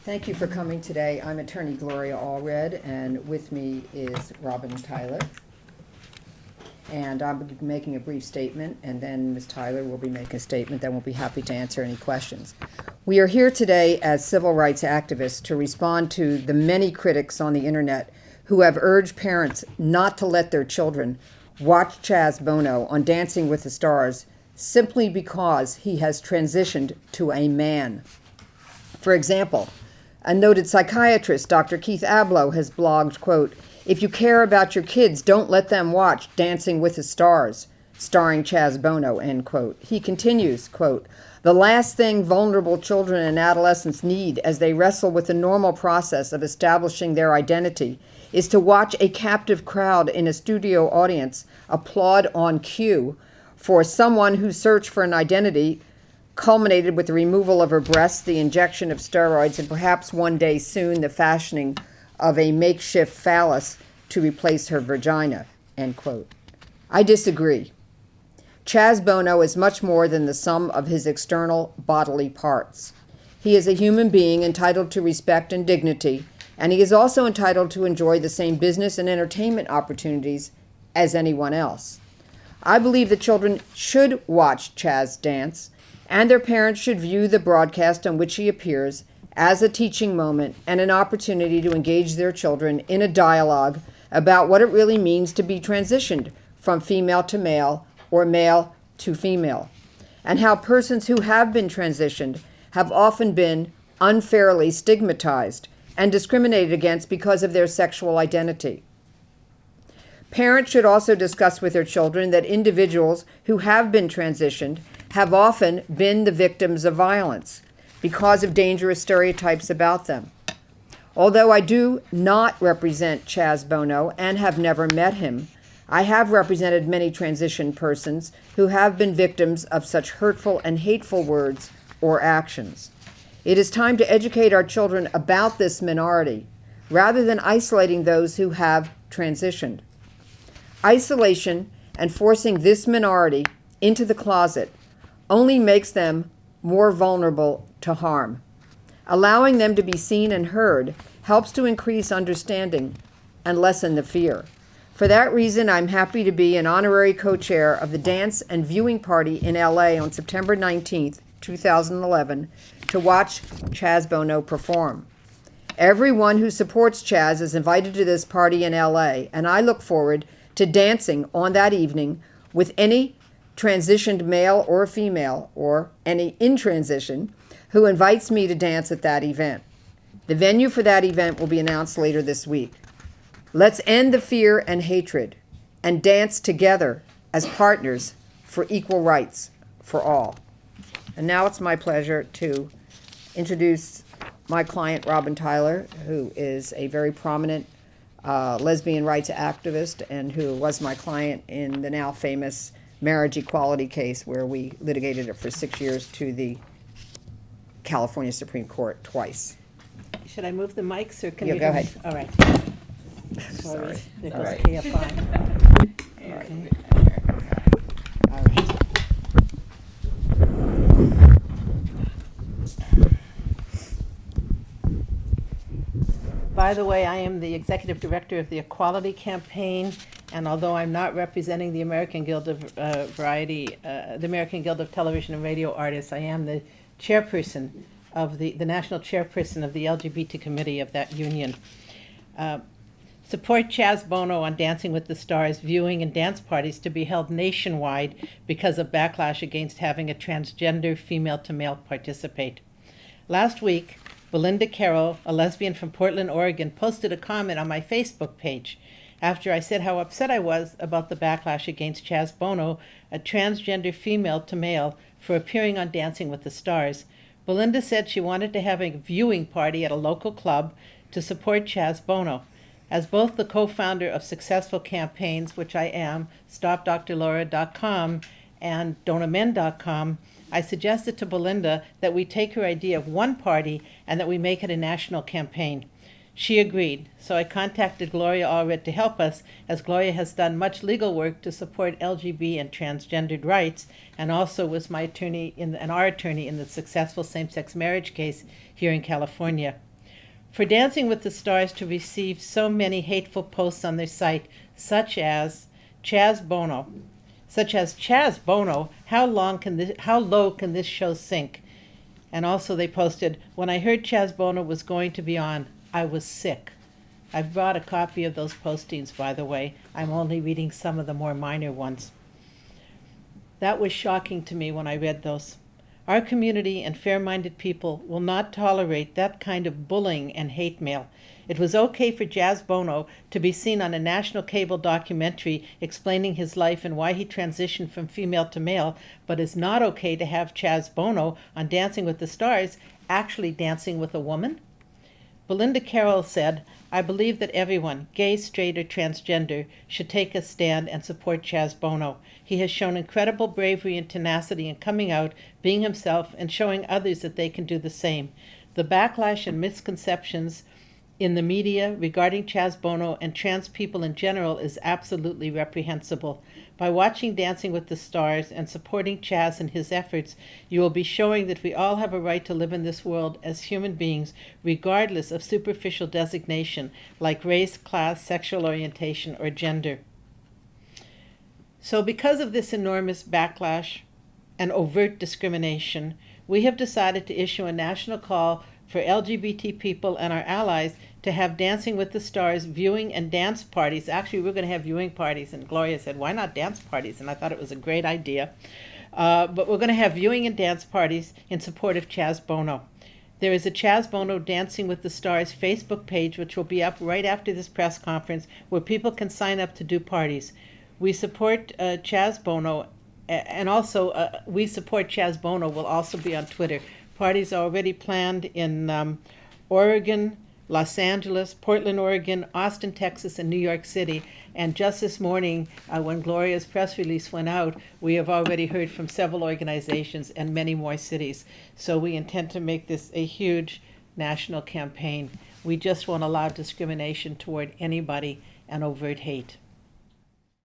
Thank you for coming today. I'm attorney Gloria Allred, and with me is Robin Tyler. And I'll be making a brief statement, and then Ms. Tyler will be making a statement, then we'll be happy to answer any questions. We are here today as civil rights activists to respond to the many critics on the internet who have urged parents not to let their children watch Chaz Bono on Dancing with the Stars simply because he has transitioned to a man. For example, a noted psychiatrist, Dr. Keith Ablow, has blogged, quote, "If you care about your kids, don't let them watch Dancing with the Stars, starring Chaz Bono," end quote. He continues, quote, "The last thing vulnerable children and adolescents need as they wrestle with the normal process of establishing their identity is to watch a captive crowd in a studio audience applaud on cue for someone whose search for an identity culminated with the removal of her breasts, the injection of steroids, and perhaps one day soon the fashioning of a makeshift phallus to replace her vagina," end quote. I disagree. Chaz Bono is much more than the sum of his external bodily parts. He is a human being entitled to respect and dignity, and he is also entitled to enjoy the same business and entertainment opportunities as anyone else. I believe that children should watch Chaz dance, and their parents should view the broadcast on which he appears as a teaching moment and an opportunity to engage their children in a dialogue about what it really means to be transitioned from female to male or male to female, and how persons who have been transitioned have often been unfairly stigmatized and discriminated against because of their sexual identity. Parents should also discuss with their children that individuals who have been transitioned have often been the victims of violence because of dangerous stereotypes about them. Although I do not represent Chaz Bono and have never met him, I have represented many transition persons who have been victims of such hurtful and hateful words or actions. It is time to educate our children about this minority rather than isolating those who have transitioned. Isolation and forcing this minority into the closet only makes them more vulnerable to harm. Allowing them to be seen and heard helps to increase understanding and lessen the fear. For that reason, I'm happy to be an honorary co-chair of the Dance and Viewing Party in LA on September 19th, 2011, to watch Chaz Bono perform. Everyone who supports Chaz is invited to this party in LA, and I look forward to dancing on that evening with any transitioned male or female, or any in transition, who invites me to dance at that event. The venue for that event will be announced later this week. Let's end the fear and hatred and dance together as partners for equal rights for all. And now it's my pleasure to introduce my client, Robin Tyler, who is a very prominent lesbian rights activist and who was my client in the now famous marriage equality case where we litigated it for 6 years to the California Supreme Court twice. Should I move the mics or can Yeah, you? go ahead. All right. Sorry. There All goes right. KFI. Okay. All right. By the way, I am the executive director of the Equality Campaign, and although I'm not representing the American Guild of the American Guild of Television and Radio Artists, I am the chairperson of the national chairperson of the LGBT committee of that union. Support Chaz Bono on Dancing with the Stars viewing and dance parties to be held nationwide because of backlash against having a transgender female to male participate. Last week, Belinda Carroll, a lesbian from Portland, Oregon, posted a comment on my Facebook page after I said how upset I was about the backlash against Chaz Bono, a transgender female to male, for appearing on Dancing with the Stars. Belinda said she wanted to have a viewing party at a local club to support Chaz Bono. As both the co-founder of successful campaigns, which I am, StopDrLaura.com and Don'tAmend.com, I suggested to Belinda that we take her idea of one party and that we make it a national campaign. She agreed, so I contacted Gloria Allred to help us, as Gloria has done much legal work to support LGBT and transgendered rights, and also was my attorney and our attorney in the successful same-sex marriage case here in California. For Dancing with the Stars to receive so many hateful posts on their site, such as Chaz Bono, how low can this show sink? And also they posted, when I heard Chaz Bono was going to be on, I was sick. I've brought a copy of those postings, by the way. I'm only reading some of the more minor ones. That was shocking to me when I read those. Our community and fair-minded people will not tolerate that kind of bullying and hate mail. It was okay for Chaz Bono to be seen on a national cable documentary explaining his life and why he transitioned from female to male, but it's not okay to have Chaz Bono on Dancing with the Stars actually dancing with a woman. Belinda Carroll said, I believe that everyone, gay, straight, or transgender, should take a stand and support Chaz Bono. He has shown incredible bravery and tenacity in coming out, being himself, and showing others that they can do the same. The backlash and misconceptions in the media regarding Chaz Bono and trans people in general is absolutely reprehensible. By watching Dancing with the Stars and supporting Chaz in his efforts, you will be showing that we all have a right to live in this world as human beings, regardless of superficial designation like race, class, sexual orientation, or gender. So because of this enormous backlash and overt discrimination, we have decided to issue a national call for LGBT people and our allies to have Dancing with the Stars viewing and dance parties. Actually, we're going to have viewing parties, and Gloria said, why not dance parties? And I thought it was a great idea. But we're going to have viewing and dance parties in support of Chaz Bono. There is a Chaz Bono Dancing with the Stars Facebook page, which will be up right after this press conference, where people can sign up to do parties. We support Chaz Bono, and also we support Chaz Bono will also be on Twitter. Parties are already planned in Oregon, Los Angeles, Portland, Oregon, Austin, Texas, and New York City. And just this morning, when Gloria's press release went out, we have already heard from several organizations and many more cities. So we intend to make this a huge national campaign. We just won't allow discrimination toward anybody and overt hate.